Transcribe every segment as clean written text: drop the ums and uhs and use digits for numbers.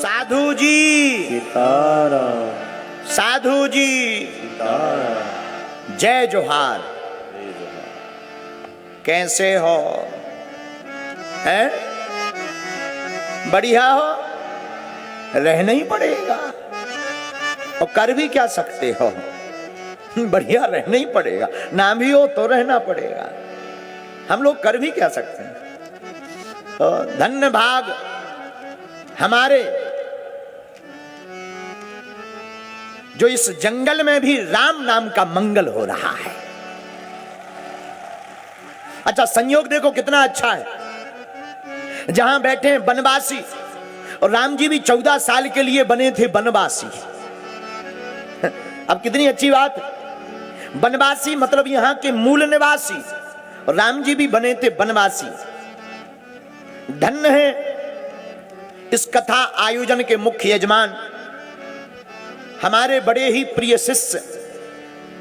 साधु जी सीताराम, साधु जी सीताराम, जय जोहार। जय जोहार। कैसे हो? हैं? बढ़िया हो? रहना ही पड़ेगा और कर भी क्या सकते हो? बढ़िया रहना ही पड़ेगा, ना भी हो तो रहना पड़ेगा। हम लोग कर भी क्या सकते हैं? तो धन्य भाग हमारे जो इस जंगल में भी राम नाम का मंगल हो रहा है। अच्छा, संयोग देखो कितना अच्छा है। जहां बैठे हैं बनवासी, और राम जी भी 14 साल के लिए बने थे बनवासी। अब कितनी अच्छी बात है। बनवासी मतलब यहां के मूल निवासी, और राम जी भी बने थे बनवासी। धन्य है इस कथा आयोजन के मुख्य यजमान हमारे बड़े ही प्रिय शिष्य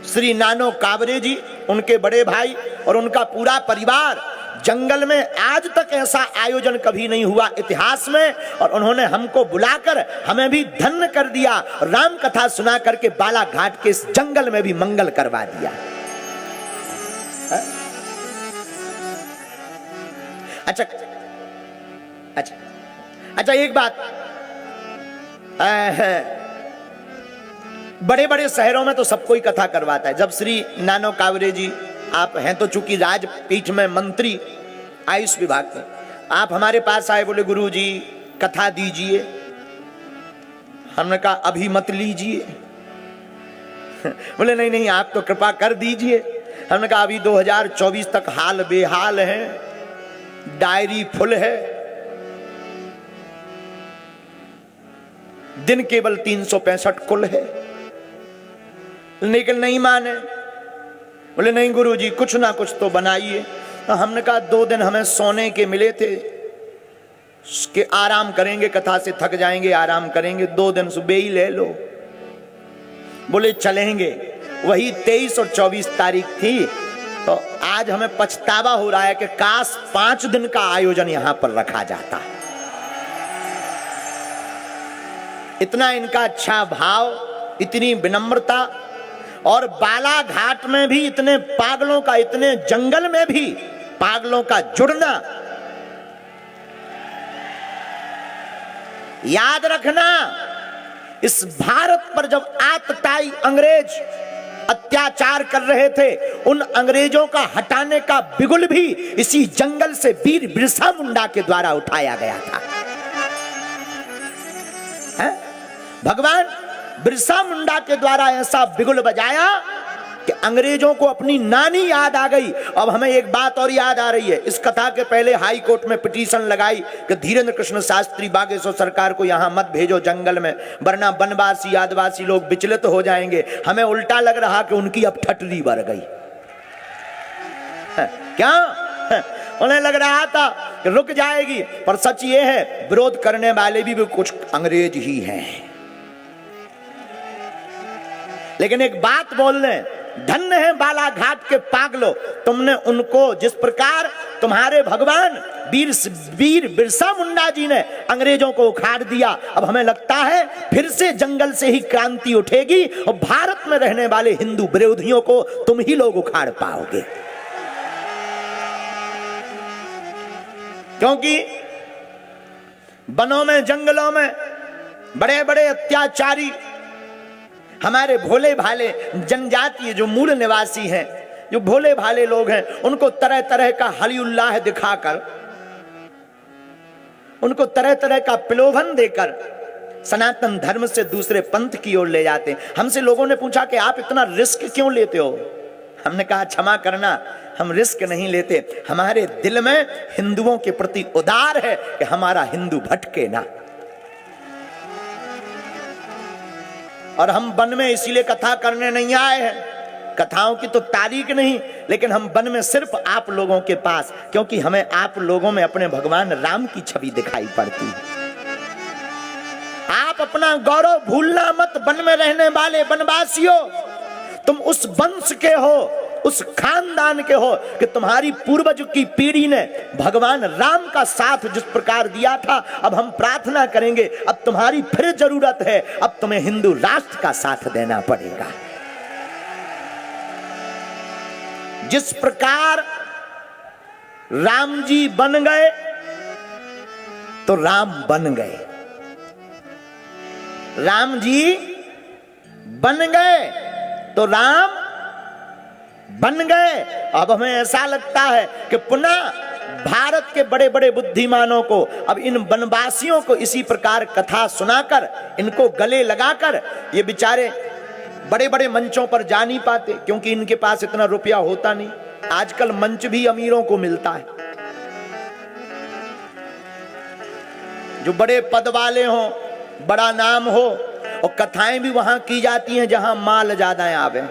श्री नानो कावरे जी, उनके बड़े भाई और उनका पूरा परिवार। जंगल में आज तक ऐसा आयोजन कभी नहीं हुआ इतिहास में, और उन्होंने हमको बुलाकर हमें भी धन्य कर दिया। राम कथा सुना करके बालाघाट के इस जंगल में भी मंगल करवा दिया। अच्छा अच्छा अच्छा, एक बात, बड़े बड़े शहरों में तो सब कोई कथा करवाता है। जब श्री नानो कावरे जी, आप हैं तो चूंकि राजपीठ में मंत्री आयुष विभाग के, आप हमारे पास आए, बोले गुरु जी कथा दीजिए। हमने कहा अभी मत लीजिए। बोले नहीं नहीं, आप तो कृपा कर दीजिए। हमने कहा अभी 2024 तक हाल बेहाल है, डायरी फुल है, दिन केवल 365 कुल है। लेकिन नहीं माने, बोले नहीं गुरुजी कुछ ना कुछ तो बनाइए। तो हमने कहा 2 दिन हमें सोने के मिले थे कि आराम करेंगे, कथा से थक जाएंगे, आराम करेंगे, 2 दिन सुबह ही ले लो। बोले चलेंगे। वही 23 और 24 तारीख थी। तो आज हमें पछतावा हो रहा है कि काश 5 दिन का आयोजन यहां पर रखा जाता। इतना इनका अच्छा भाव, इतनी विनम्रता, और बालाघाट में भी इतने पागलों का, इतने जंगल में भी पागलों का जुड़ना। याद रखना, इस भारत पर जब आतताई अंग्रेज अत्याचार कर रहे थे, उन अंग्रेजों का हटाने का बिगुल भी इसी जंगल से वीर बिरसा मुंडा के द्वारा उठाया गया था। है? भगवान बिरसा मुंडा के द्वारा ऐसा बिगुल बजाया कि अंग्रेजों को अपनी नानी याद आ गई। अब हमें एक बात और याद आ रही है। इस कथा के पहले हाई कोर्ट में पिटीशन लगाई कि धीरेन्द्र कृष्ण शास्त्री बागेश्वर सरकार को यहां मत भेजो जंगल में, वरना बनवासी आदिवासी लोग विचलित हो जाएंगे। हमें उल्टा लग रहा कि उनकी अब ठटली बढ़ गई। क्या उन्हें लग रहा था कि रुक जाएगी, पर सच ये है विरोध करने वाले भी कुछ अंग्रेज ही हैं। लेकिन एक बात बोल लें, धन्य है बालाघाट के पागलो, तुमने उनको जिस प्रकार तुम्हारे भगवान वीर बिरसा मुंडा जी ने अंग्रेजों को उखाड़ दिया। अब हमें लगता है फिर से जंगल से ही क्रांति उठेगी और भारत में रहने वाले हिंदू विरोधियों को तुम ही लोग उखाड़ पाओगे। क्योंकि वनों में, जंगलों में बड़े बड़े अत्याचारी हमारे भोले भाले जनजातीय जो मूल निवासी हैं, जो भोले भाले लोग हैं, उनको तरह तरह का हली उल्लाह दिखाकर, उनको तरह तरह का प्रलोभन देकर सनातन धर्म से दूसरे पंथ की ओर ले जाते हैं। हमसे लोगों ने पूछा कि आप इतना रिस्क क्यों लेते हो? हमने कहा क्षमा करना, हम रिस्क नहीं लेते, हमारे दिल में हिंदुओं के प्रति उदार है कि हमारा हिंदू भटके ना। और हम वन में इसीलिए कथा करने नहीं आए हैं, कथाओं की तो तारीख नहीं, लेकिन हम वन में सिर्फ आप लोगों के पास, क्योंकि हमें आप लोगों में अपने भगवान राम की छवि दिखाई पड़ती है। आप अपना गौरव भूलना मत। वन में रहने वाले वनवासियों, तुम उस वंश के हो, उस खानदान के हो कि तुम्हारी पूर्वज की पीढ़ी ने भगवान राम का साथ जिस प्रकार दिया था, अब हम प्रार्थना करेंगे, अब तुम्हारी फिर जरूरत है, अब तुम्हें हिंदू राष्ट्र का साथ देना पड़ेगा। जिस प्रकार राम जी बन गए तो राम बन गए, राम जी बन गए तो राम बन गए। अब हमें ऐसा लगता है कि पुनः भारत के बड़े बड़े बुद्धिमानों को अब इन वनवासियों को इसी प्रकार कथा सुनाकर, इनको गले लगाकर, ये बेचारे बड़े बड़े मंचों पर जा नहीं पाते क्योंकि इनके पास इतना रुपया होता नहीं। आजकल मंच भी अमीरों को मिलता है, जो बड़े पद वाले हों, बड़ा नाम हो, और कथाएं भी वहां की जाती हैं जहां माल ज्यादा आवे।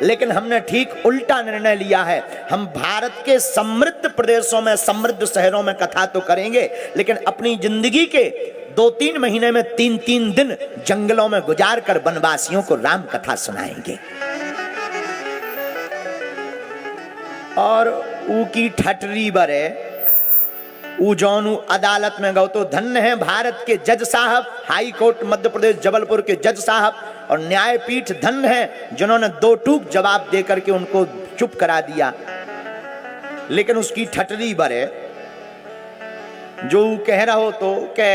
लेकिन हमने ठीक उल्टा निर्णय लिया है। हम भारत के समृद्ध प्रदेशों में, समृद्ध शहरों में कथा तो करेंगे, लेकिन अपनी जिंदगी के 2-3 महीने में 3-3 दिन जंगलों में गुजार कर वनवासियों को राम कथा सुनाएंगे। और ऊ की ठटरी बरे, ऊ जौनू अदालत में गौ तो धन्य है भारत के जज साहब, हाई कोर्ट मध्य प्रदेश जबलपुर के जज साहब, और न्यायपीठ धन्य है जिन्होंने 2 टूक जवाब देकर के उनको चुप करा दिया। लेकिन उसकी ठटरी बरे जो कह रहा हो तो के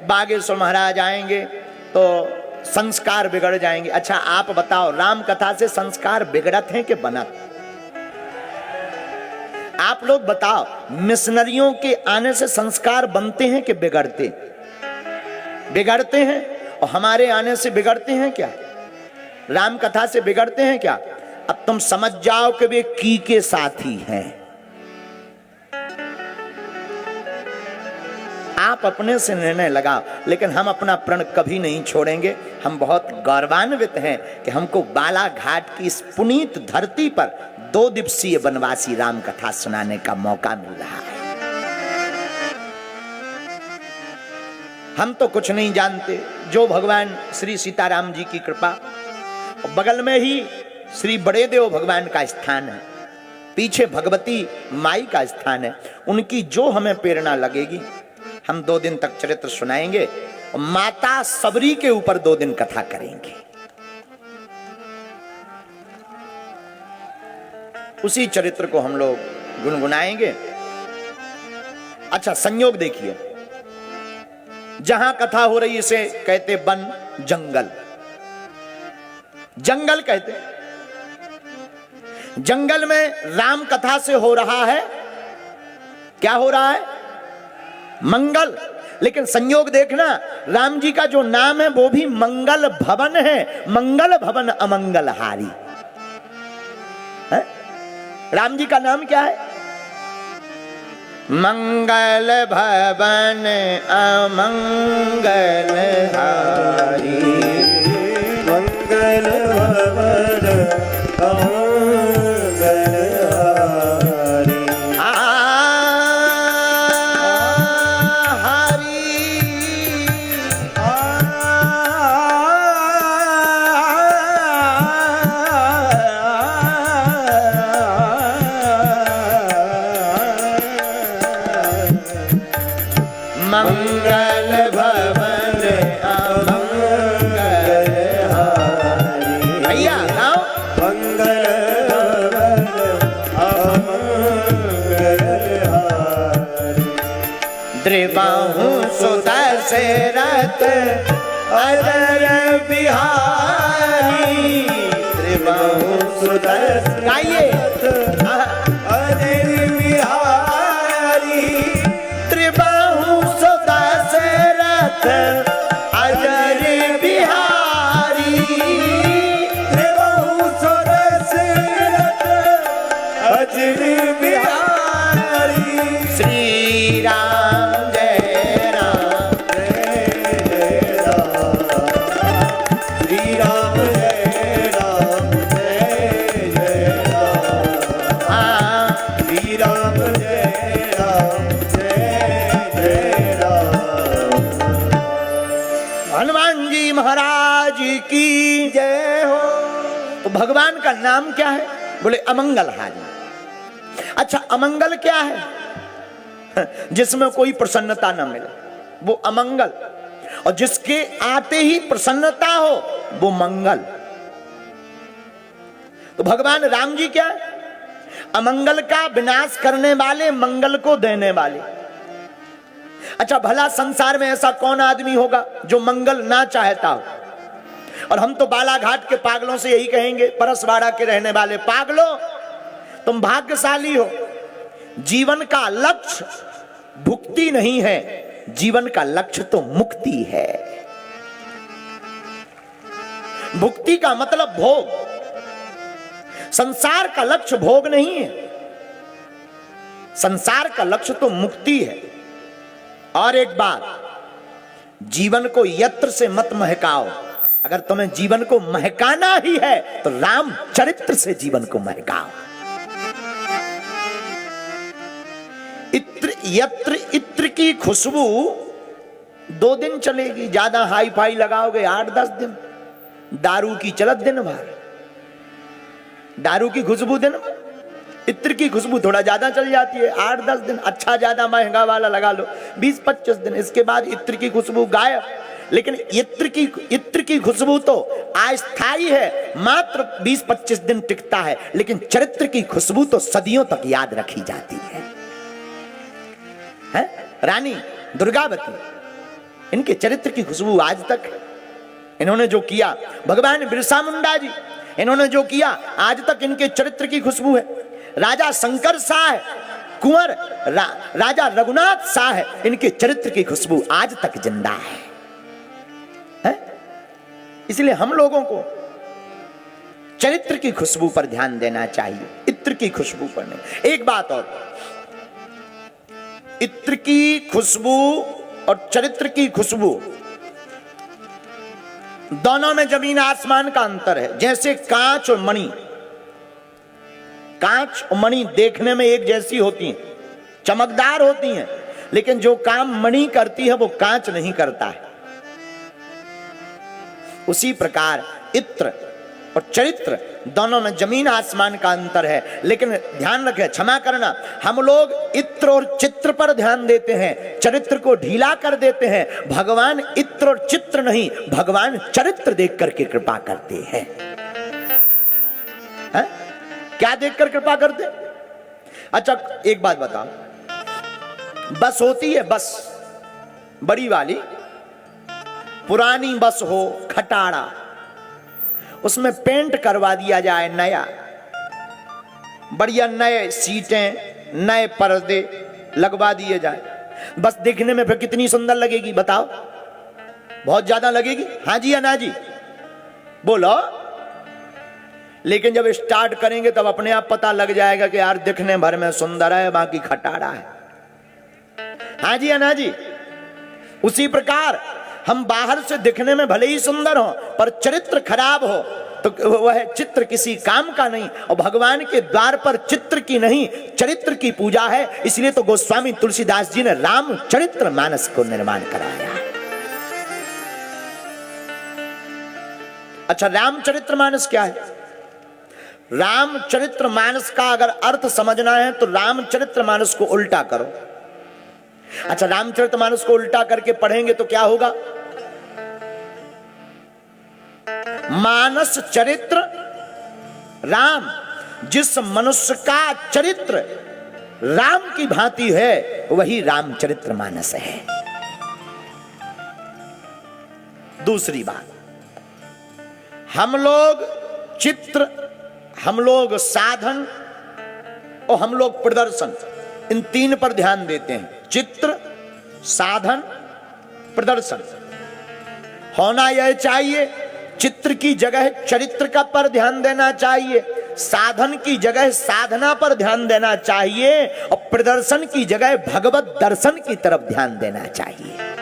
बागेश्वर महाराज आएंगे तो संस्कार बिगड़ जाएंगे। अच्छा आप बताओ, राम कथा से संस्कार बिगड़त हैं कि बनत? आप लोग बताओ, मिशनरियों के आने से संस्कार बनते हैं कि बिगड़ते? बिगड़ते हैं। और हमारे आने से बिगड़ते हैं क्या? राम कथा से बिगड़ते हैं क्या? अब तुम समझ जाओ कि वे की के साथी हैं। आप अपने से निर्णय लगाओ, लेकिन हम अपना प्रण कभी नहीं छोड़ेंगे। हम बहुत गौरवान्वित हैं कि हमको बालाघाट की इस पुनीत धरती पर 2 दिवसीय वनवासी राम कथा सुनाने का मौका मिल रहा है। हम तो कुछ नहीं जानते, जो भगवान श्री सीताराम जी की कृपा। और बगल में ही श्री बड़े देव भगवान का स्थान है, पीछे भगवती माई का स्थान है। उनकी जो हमें प्रेरणा लगेगी हम 2 दिन तक चरित्र सुनाएंगे, और माता सबरी के ऊपर 2 दिन कथा करेंगे। उसी चरित्र को हम लोग गुनगुनाएंगे। अच्छा संयोग देखिए, जहां कथा हो रही इसे कहते वन, जंगल। जंगल कहते, जंगल में राम कथा से हो रहा है, क्या हो रहा है? मंगल। लेकिन संयोग देखना, राम जी का जो नाम है वो भी मंगल भवन है। मंगल भवन अमंगलहारी है? राम जी का नाम क्या है? मंगल भवन अमंगलहारी, मंगल भवन अमंगलहारी। मंगल भवन अमंगलहारी। भैया गाओ, मंगल भवन अमंगलहारी। द्रिबाहु सुदशरथ अजर बिहारी। द्रिबाहु सुदशरथ, गाइए, अजर बिहारी। त्रिबाहु सुदशरथ अजर बिहारी। त्रिबाहु सुदशरथ अजर बिहारी। श्री राम जय राम, जय राम। श्री राम जय राम, जय राम। हाँ श्री राम जय राम, जय राम। हनुमान जी महाराज की जय हो। तो भगवान का नाम क्या है? बोले अमंगलहारी। अच्छा, अमंगल क्या है? जिसमें कोई प्रसन्नता न मिले वो अमंगल, और जिसके आते ही प्रसन्नता हो वो मंगल। तो भगवान राम जी क्या है? अमंगल का विनाश करने वाले, मंगल को देने वाले। अच्छा, भला संसार में ऐसा कौन आदमी होगा जो मंगल ना चाहता हो? और हम तो बालाघाट के पागलों से यही कहेंगे, परसवाड़ा के रहने वाले पागलों, तुम भाग्यशाली हो। जीवन का लक्ष्य भुक्ति नहीं है, जीवन का लक्ष्य तो मुक्ति है। भुक्ति का मतलब भोग, संसार का लक्ष्य भोग नहीं है, संसार का लक्ष्य तो मुक्ति है। और एक बात, जीवन को यत्र से मत महकाओ। अगर तुम्हें जीवन को महकाना ही है तो राम चरित्र से जीवन को महकाओ। इत्र यत्र इत्र की खुशबू 2 दिन चलेगी, ज्यादा हाई फाई लगाओगे 8-10 दिन। दारू की चलत दिन भर, दारू की खुशबू दिन भर, इत्र की खुशबू थोड़ा ज्यादा चल जाती है 8-10 दिन। अच्छा ज्यादा महंगा वाला लगा लो 20-25 दिन, इसके बाद इत्र की खुशबू गायब। लेकिन इत्र की खुशबू तो अस्थायी है, मात्र 20-25 दिन टिकता है, लेकिन चरित्र की खुशबू तो सदियों तक याद रखी जाती है। रानी दुर्गावती, इनके चरित्र की खुशबू आज तक है। इन्होंने जो किया, भगवान बिरसा मुंडा जी, इन्होंने जो किया आज तक इनके चरित्र की खुशबू है। राजा शंकर शाह, कुंवर राजा रघुनाथ शाह, इनके चरित्र की खुशबू आज तक जिंदा है। इसलिए हम लोगों को चरित्र की खुशबू पर ध्यान देना चाहिए, इत्र की खुशबू पर नहीं। एक बात और, इत्र की खुशबू और चरित्र की खुशबू दोनों में जमीन आसमान का अंतर है। जैसे कांच और मणि, कांच और मणि देखने में एक जैसी होती हैं, चमकदार होती हैं, लेकिन जो काम मणि करती है वो कांच नहीं करता है। उसी प्रकार इत्र और चरित्र दोनों में जमीन आसमान का अंतर है। लेकिन ध्यान रखें, क्षमा करना, हम लोग इत्र और चित्र पर ध्यान देते हैं, चरित्र को ढीला कर देते हैं। भगवान इत्र और चित्र नहीं, भगवान चरित्र देख करके कृपा करते हैं। क्या देखकर कृपा करते? अच्छा, एक बात बताओ, बस होती है, बस बड़ी वाली पुरानी बस हो, खटारा, उसमें पेंट करवा दिया जाए नया, बढ़िया नए सीटें, नए पर्दे लगवा दिए जाए, बस देखने में फिर कितनी सुंदर लगेगी बताओ? बहुत ज्यादा लगेगी। हाँ जी या ना जी? बोलो। लेकिन जब स्टार्ट करेंगे तब अपने आप पता लग जाएगा कि यार दिखने भर में सुंदर है, बाकी खटारा है। हाँ जी या ना जी? उसी प्रकार हम बाहर से दिखने में भले ही सुंदर हो, पर चरित्र खराब हो तो वह चित्र किसी काम का नहीं। और भगवान के द्वार पर चित्र की नहीं, चरित्र की पूजा है। इसलिए तो गोस्वामी तुलसीदास जी ने राम चरित्र मानस को निर्माण कराया। अच्छा, रामचरित्र मानस क्या है? रामचरित्र मानस का अगर अर्थ समझना है तो रामचरित्र मानस को उल्टा करो। अच्छा, रामचरित्र मानस को उल्टा करके पढ़ेंगे तो क्या होगा? मानस चरित्र राम, जिस मनुष्य का चरित्र राम की भांति है वही रामचरित्र मानस है। दूसरी बात, हम लोग चित्र, हम लोग साधन और हम लोग प्रदर्शन, इन 3 पर ध्यान देते हैं। चित्र, साधन, प्रदर्शन। होना यह चाहिए, चित्र की जगह चरित्र का पर ध्यान देना चाहिए, साधन की जगह साधना पर ध्यान देना चाहिए, और प्रदर्शन की जगह भगवत दर्शन की तरफ ध्यान देना चाहिए।